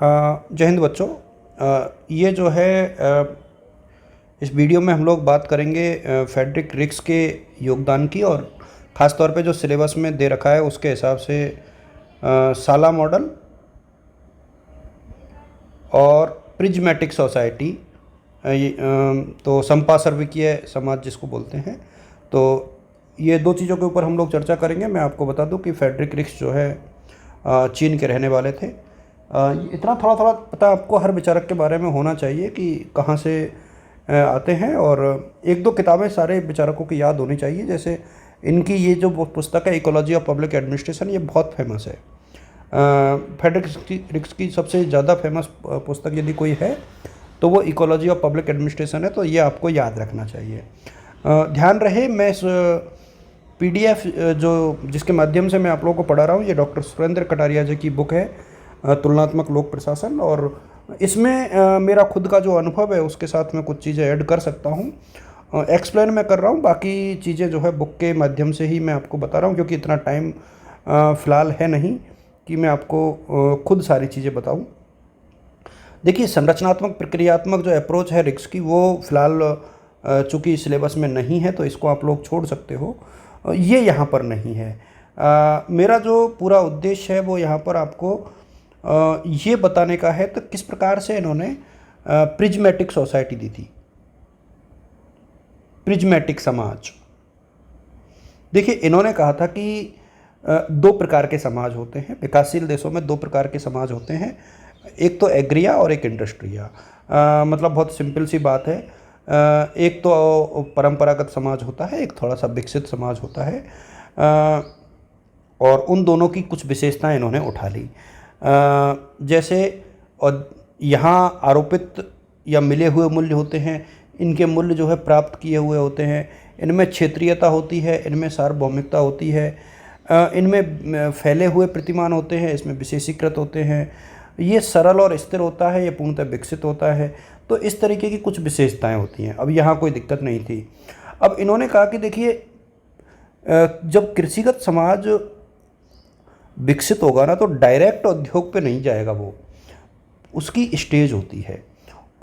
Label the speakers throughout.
Speaker 1: जय हिंद बच्चों। ये जो है इस वीडियो में हम लोग बात करेंगे फ्रेडरिक रिक्स के योगदान की, और ख़ास तौर पे जो सिलेबस में दे रखा है उसके हिसाब से साला मॉडल और प्रिज्मेटिक सोसाइटी, तो समपार्श्विकीय समाज जिसको बोलते हैं, तो ये दो चीज़ों के ऊपर हम लोग चर्चा करेंगे। मैं आपको बता दूं कि फ्रेडरिक रिक्स जो है चीन के रहने वाले थे। इतना थोड़ा थोड़ा पता आपको हर विचारक के बारे में होना चाहिए कि कहाँ से आते हैं, और एक दो किताबें सारे विचारकों की याद होनी चाहिए। जैसे इनकी ये जो पुस्तक है इकोलॉजी ऑफ पब्लिक एडमिनिस्ट्रेशन, ये बहुत फेमस है। फ्रेडरिक रिक्स की सबसे ज़्यादा फेमस पुस्तक यदि कोई है तो वो इकोलॉजी ऑफ पब्लिक एडमिनिस्ट्रेशन है, तो ये आपको याद रखना चाहिए। ध्यान रहे, मैं इस PDF जो जिसके माध्यम से मैं आप लोगों को पढ़ा रहा हूँ, ये डॉक्टर सुरेंद्र कटारिया जी की बुक है तुलनात्मक लोक प्रशासन, और इसमें मेरा खुद का जो अनुभव है उसके साथ मैं कुछ चीज़ें ऐड कर सकता हूँ। एक्सप्लेन मैं कर रहा हूँ, बाकी चीज़ें जो है बुक के माध्यम से ही मैं आपको बता रहा हूँ, क्योंकि इतना टाइम फ़िलहाल है नहीं कि मैं आपको खुद सारी चीज़ें बताऊँ। देखिए, संरचनात्मक प्रक्रियात्मक जो अप्रोच है रिक्स की, वो फ़िलहाल चूँकि सिलेबस में नहीं है तो इसको आप लोग छोड़ सकते हो, ये यहाँ पर नहीं है। मेरा जो पूरा उद्देश्य है वो यहाँ पर आपको ये बताने का है तो किस प्रकार से इन्होंने प्रिज्मेटिक सोसाइटी दी थी, प्रिज्मेटिक समाज। देखिए, इन्होंने कहा था कि दो प्रकार के समाज होते हैं विकासशील देशों में, दो प्रकार के समाज होते हैं, एक तो एग्रिया और एक इंडस्ट्रिया। मतलब बहुत सिंपल सी बात है। एक तो परंपरागत समाज होता है, एक थोड़ा सा विकसित समाज होता है, और उन दोनों की कुछ विशेषताएं इन्होंने उठा ली। जैसे और यहाँ आरोपित या मिले हुए मूल्य होते हैं, इनके मूल्य जो है प्राप्त किए हुए होते हैं, इनमें क्षेत्रीयता होती है, इनमें सार्वभौमिकता होती है, इनमें फैले हुए प्रतिमान होते हैं, इसमें विशेषीकृत होते हैं, ये सरल और स्थिर होता है, ये पूर्णतः विकसित होता है। तो इस तरीके की कुछ विशेषताएं होती हैं। अब यहाँ कोई दिक्कत नहीं थी। अब इन्होंने कहा कि देखिए, जब कृषिगत समाज विकसित होगा ना, तो डायरेक्ट उद्योग पे नहीं जाएगा, वो उसकी स्टेज होती है,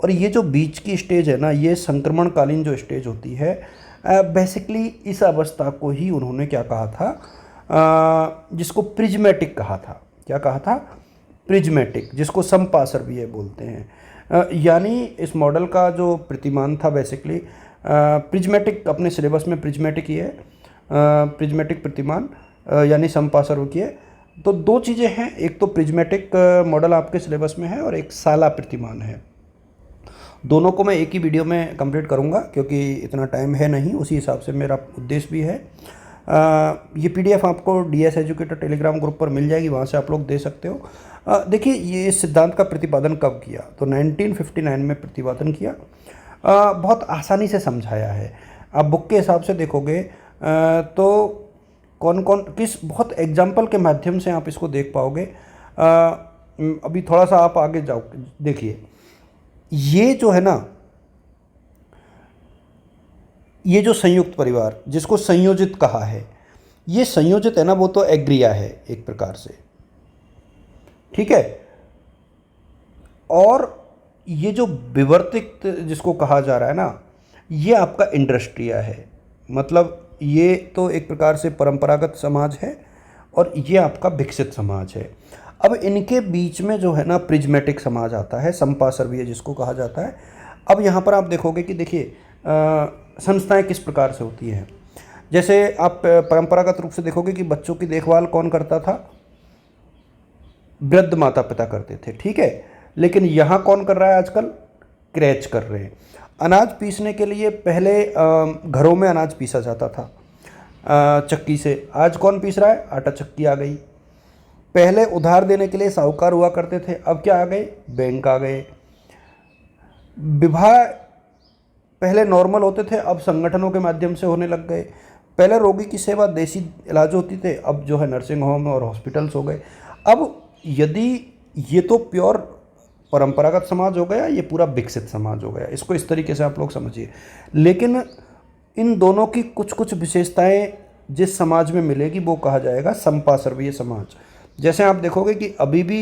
Speaker 1: और ये जो बीच की स्टेज है ना, ये संक्रमणकालीन जो स्टेज होती है, बेसिकली इस अवस्था को ही उन्होंने क्या कहा था, जिसको प्रिज्मेटिक कहा था। क्या कहा था? प्रिज्मेटिक, जिसको समपार्श्विकीय बोलते हैं। यानी इस मॉडल का जो प्रतिमान था बेसिकली प्रिज्मेटिक, अपने सिलेबस में प्रिज्मेटिक ही है, प्रिज्मेटिक प्रतिमान यानी समपार्श्विकीय। तो दो चीज़ें हैं, एक तो प्रिज्मेटिक मॉडल आपके सिलेबस में है और एक साला प्रतिमान है। दोनों को मैं एक ही वीडियो में कंप्लीट करूंगा क्योंकि इतना टाइम है नहीं, उसी हिसाब से मेरा उद्देश्य भी है। ये PDF आपको DS एजुकेटर टेलीग्राम ग्रुप पर मिल जाएगी, वहाँ से आप लोग दे सकते हो। देखिए, ये इस सिद्धांत का प्रतिपादन कब किया? तो 1959 में प्रतिपादन किया। बहुत आसानी से समझाया है। आप बुक के हिसाब से देखोगे तो कौन कौन किस बहुत एग्जाम्पल के माध्यम से आप इसको देख पाओगे। अभी थोड़ा सा आप आगे जाओ, देखिए ये जो है ना, ये जो संयुक्त परिवार जिसको संयोजित कहा है, ये संयोजित है ना, वो तो एग्रिया है एक प्रकार से, ठीक है। और ये जो विवर्तित जिसको कहा जा रहा है ना, ये आपका इंडस्ट्रिया है। मतलब ये तो एक प्रकार से परंपरागत समाज है और ये आपका विकसित समाज है। अब इनके बीच में जो है ना प्रिज्मेटिक समाज आता है, समपार्श्विकीय जिसको कहा जाता है। अब यहाँ पर आप देखोगे कि देखिए संस्थाएं किस प्रकार से होती हैं। जैसे आप परंपरागत रूप से देखोगे कि बच्चों की देखभाल कौन करता था? वृद्ध माता पिता करते थे, ठीक है। लेकिन यहाँ कौन कर रहा है आजकल? क्रैच कर रहे हैं। अनाज पीसने के लिए पहले घरों में अनाज पीसा जाता था चक्की से, आज कौन पीस रहा है? आटा चक्की आ गई। पहले उधार देने के लिए साहूकार हुआ करते थे, अब क्या आ गए? बैंक आ गए। विवाह पहले नॉर्मल होते थे, अब संगठनों के माध्यम से होने लग गए। पहले रोगी की सेवा देसी इलाज होती थे, अब जो है नर्सिंग होम और हॉस्पिटल्स हो गए। अब यदि ये तो प्योर परंपरागत समाज हो गया, ये पूरा विकसित समाज हो गया, इसको इस तरीके से आप लोग समझिए। लेकिन इन दोनों की कुछ कुछ विशेषताएं जिस समाज में मिलेगी वो कहा जाएगा समपार्श्विकीय समाज। जैसे आप देखोगे कि अभी भी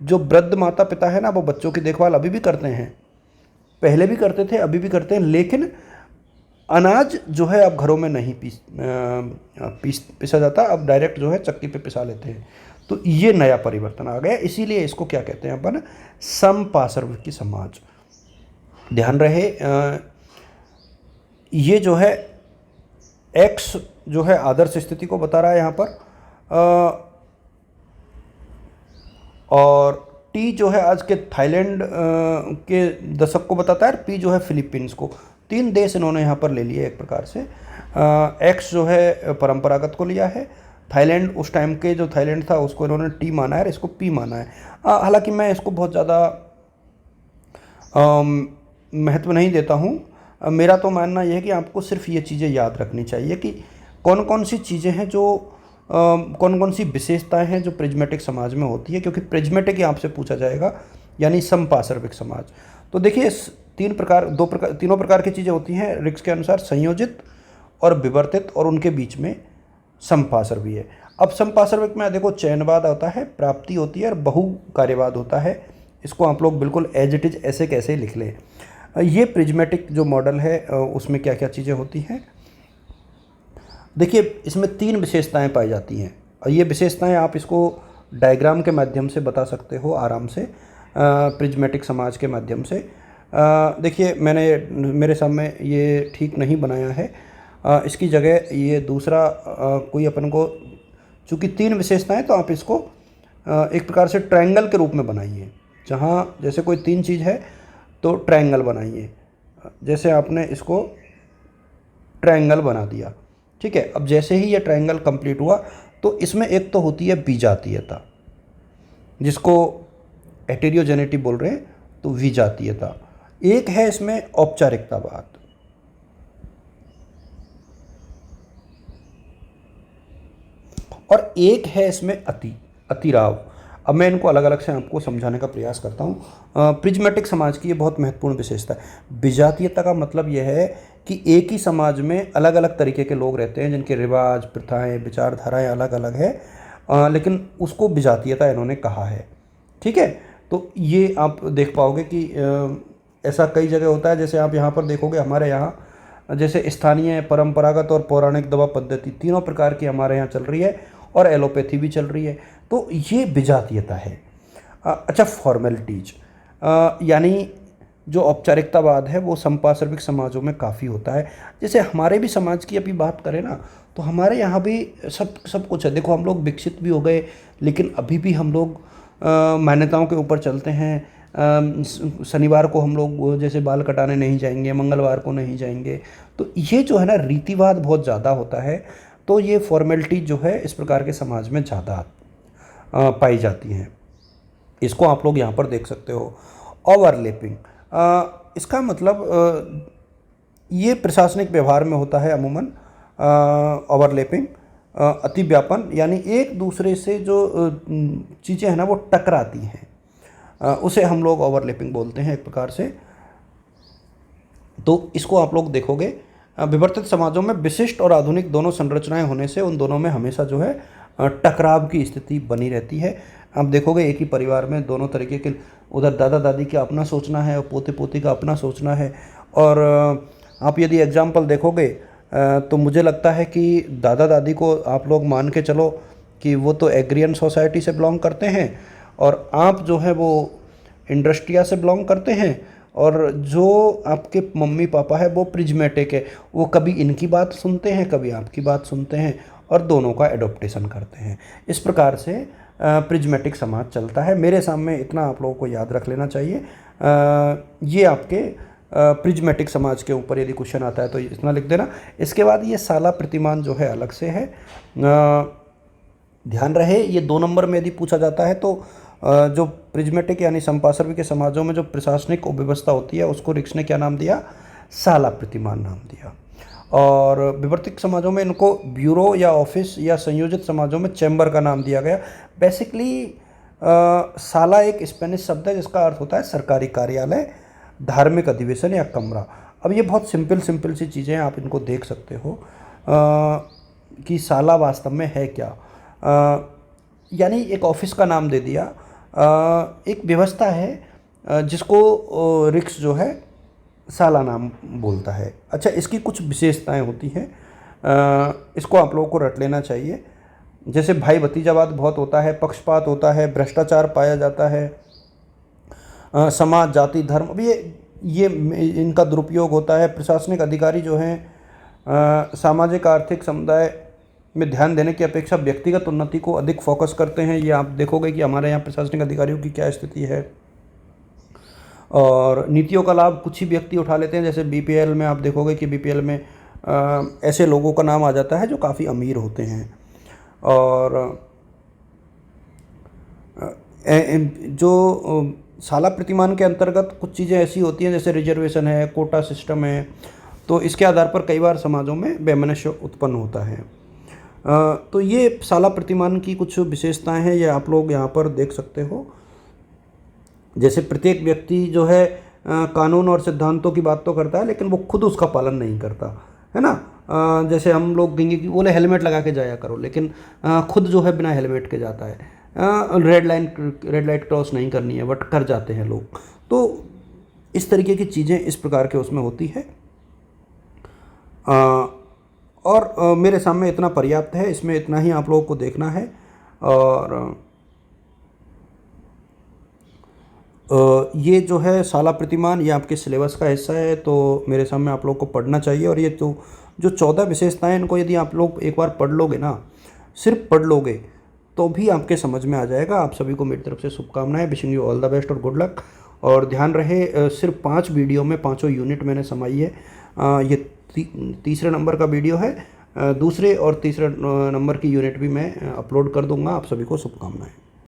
Speaker 1: जो वृद्ध माता पिता है ना, वो बच्चों की देखभाल अभी भी करते हैं, पहले भी करते थे, अभी भी करते हैं, लेकिन अनाज जो है अब घरों में नहीं पिसा जाता, अब डायरेक्ट जो है चक्की पे पिसा लेते हैं। तो ये नया परिवर्तन आ गया, इसीलिए इसको क्या कहते हैं अपन, समपार्श्विक समाज। ध्यान रहे ये जो है एक्स जो है आदर्श स्थिति को बता रहा है यहाँ पर, और टी जो है आज के थाईलैंड के दशक को बताता है, पी जो है फिलीपींस को। 3 देश इन्होंने यहाँ पर ले लिए एक प्रकार से। एक्स जो है परंपरागत को लिया है, थाईलैंड उस टाइम के जो थाईलैंड था उसको इन्होंने टी माना है और इसको पी माना है। हालांकि मैं इसको बहुत ज़्यादा महत्व नहीं देता हूँ। मेरा तो मानना यह है कि आपको सिर्फ ये चीज़ें याद रखनी चाहिए कि कौन कौन सी चीज़ें हैं जो कौन कौन सी विशेषताएं हैं जो प्रिज्मेटिक समाज में होती है, क्योंकि प्रिज्मेटिक ही आपसे पूछा जाएगा, यानी समपार्श्विक समाज। तो देखिए तीनों प्रकार की चीज़ें होती हैं रिक्स के अनुसार, संयोजित और विवर्तित, और उनके बीच में समपार्श्विक है। अब समपार्श्विक में देखो चयनवाद होता है, प्राप्ति होती है और बहु कार्यवाद होता है। इसको आप लोग बिल्कुल एज इट इज ऐसे कैसे लिख लें। ये प्रिज्मेटिक जो मॉडल है उसमें क्या क्या चीज़ें होती हैं, देखिए इसमें 3 विशेषताएं पाई जाती हैं, और ये विशेषताएं आप इसको डायग्राम के माध्यम से बता सकते हो आराम से, प्रिज्मेटिक समाज के माध्यम से। देखिए मेरे सामने ये ठीक नहीं बनाया है, इसकी जगह ये दूसरा कोई अपन को, चूँकि 3 विशेषताएं, तो आप इसको एक प्रकार से ट्रायंगल के रूप में बनाइए। जहाँ जैसे कोई 3 चीज़ है तो ट्रायंगल बनाइए, जैसे आपने इसको ट्रायंगल बना दिया, ठीक है। अब जैसे ही ये ट्रायंगल कंप्लीट हुआ तो इसमें एक तो होती है विजातीयता, जिसको हेटेरोजेनिटी बोल रहे हैं, तो विजातीयता। एक है इसमें औपचारिकतावाद, और एक है इसमें अतिराव। अब मैं इनको अलग अलग से आपको समझाने का प्रयास करता हूँ। प्रिज्मेटिक समाज की ये बहुत महत्वपूर्ण विशेषता है। विजातीयता का मतलब यह है कि एक ही समाज में अलग अलग तरीके के लोग रहते हैं, जिनके रिवाज, प्रथाएं, विचारधाराएं अलग अलग है, लेकिन उसको विजातीयता इन्होंने कहा है, ठीक है। तो ये आप देख पाओगे कि ऐसा कई जगह होता है। जैसे आप यहाँ पर देखोगे, हमारे यहाँ जैसे स्थानीय, परंपरागत और पौराणिक दवा पद्धति, तीनों प्रकार की हमारे यहाँ चल रही है, और एलोपैथी भी चल रही है। तो ये विजातीयता है। अच्छा, फॉर्मेलिटीज, यानी जो औपचारिकतावाद है वो समपार्श्विक समाजों में काफ़ी होता है। जैसे हमारे भी समाज की अभी बात करें ना, तो हमारे यहाँ भी सब कुछ है। देखो, हम लोग विकसित भी हो गए, लेकिन अभी भी हम लोग मान्यताओं के ऊपर चलते हैं। शनिवार को हम लोग जैसे बाल कटाने नहीं जाएंगे, मंगलवार को नहीं जाएंगे। तो ये जो है ना, रीतिवाद बहुत ज़्यादा होता है। तो ये फॉर्मेलिटी जो है इस प्रकार के समाज में ज़्यादा पाई जाती हैं। इसको आप लोग यहाँ पर देख सकते हो। ओवरलैपिंग, इसका मतलब ये प्रशासनिक व्यवहार में होता है अमूमन। ओवरलैपिंग, अतिव्यापन, यानी एक दूसरे से जो चीज़ें हैं ना वो टकराती हैं, उसे हम लोग ओवरलैपिंग बोलते हैं एक प्रकार से। तो इसको आप लोग देखोगे, विवर्तित समाजों में विशिष्ट और आधुनिक दोनों संरचनाएं होने से उन दोनों में हमेशा जो है टकराव की स्थिति बनी रहती है। आप देखोगे एक ही परिवार में दोनों तरीके के, उधर दादा दादी का अपना सोचना है और पोते पोती का अपना सोचना है। और आप यदि एग्जाम्पल देखोगे तो मुझे लगता है कि दादा दादी को आप लोग मान के चलो कि वो तो एग्रियन सोसाइटी से बिलोंग करते हैं, और आप जो है वो इंडस्ट्रिया से बिलोंग करते हैं, और जो आपके मम्मी पापा है वो प्रिज्मेटिक है। वो कभी इनकी बात सुनते हैं, कभी आपकी बात सुनते हैं, और दोनों का एडोप्टेशन करते हैं। इस प्रकार से प्रिज्मेटिक समाज चलता है। मेरे सामने इतना आप लोगों को याद रख लेना चाहिए। ये आपके प्रिज्मेटिक समाज के ऊपर यदि क्वेश्चन आता है तो इतना लिख देना। इसके बाद ये साला प्रतिमान जो है अलग से है। ध्यान रहे, ये 2 नंबर में यदि पूछा जाता है तो जो प्रिज्मेटिक यानी समपार्श्विक के समाजों में जो प्रशासनिक व्यवस्था होती है उसको रिक्स ने क्या नाम दिया, साला प्रतिमान नाम दिया। और विवर्तित समाजों में इनको ब्यूरो या ऑफिस, या संयोजित समाजों में चैम्बर का नाम दिया गया। बेसिकली साला एक स्पेनिश शब्द है जिसका अर्थ होता है सरकारी कार्यालय, धार्मिक अधिवेशन या कमरा। अब ये बहुत सिंपल सी चीज़ें हैं, आप इनको देख सकते हो कि साला वास्तव में है क्या। यानी एक ऑफिस का नाम दे दिया, एक व्यवस्था है जिसको रिक्स जो है सालाना बोलता है। अच्छा, इसकी कुछ विशेषताएं होती हैं, इसको आप लोगों को रट लेना चाहिए। जैसे भाई भतीजावाद बहुत होता है, पक्षपात होता है, भ्रष्टाचार पाया जाता है, समाज, जाति, धर्म, अब ये इनका दुरुपयोग होता है। प्रशासनिक अधिकारी जो हैं सामाजिक आर्थिक समुदाय में ध्यान देने की अपेक्षा व्यक्तिगत उन्नति को अधिक फोकस करते हैं। ये आप देखोगे कि हमारे यहाँ प्रशासनिक अधिकारियों की क्या स्थिति है। और नीतियों का लाभ कुछ ही व्यक्ति उठा लेते हैं। जैसे बीपीएल में आप देखोगे कि बीपीएल में ऐसे लोगों का नाम आ जाता है जो काफ़ी अमीर होते हैं। और जो साला प्रतिमान के अंतर्गत कुछ चीज़ें ऐसी होती हैं जैसे रिजर्वेशन है, कोटा सिस्टम है, तो इसके आधार पर कई बार समाजों में वैमनस्य उत्पन्न होता है। तो ये साला प्रतिमान की कुछ विशेषताएं हैं, ये आप लोग यहाँ पर देख सकते हो। जैसे प्रत्येक व्यक्ति जो है कानून और सिद्धांतों की बात तो करता है, लेकिन वो खुद उसका पालन नहीं करता है ना। जैसे हम लोग कहेंगे कि बोले हेलमेट लगा के जाया करो, लेकिन खुद जो है बिना हेलमेट के जाता है। रेड लाइट क्रॉस नहीं करनी है बट कर जाते हैं लोग। तो इस तरीके की चीज़ें इस प्रकार के उसमें होती है। और मेरे सामने इतना पर्याप्त है, इसमें इतना ही आप लोगों को देखना है। और ये जो है साला प्रतिमान, ये आपके सिलेबस का हिस्सा है, तो मेरे सामने आप लोग को पढ़ना चाहिए। और ये तो जो 14 विशेषताएं, इनको यदि आप लोग एक बार पढ़ लोगे ना, सिर्फ पढ़ लोगे तो भी आपके समझ में आ जाएगा। आप सभी को मेरी तरफ से शुभकामनाएं, wishing you all the best और गुड लक। और ध्यान रहे सिर्फ 5 वीडियो में 5 यूनिट मैंने समाई है। ये तीसरे नंबर का वीडियो है, दूसरे और तीसरे नंबर की यूनिट भी मैं अपलोड कर दूंगा। आप सभी को शुभकामनाएं।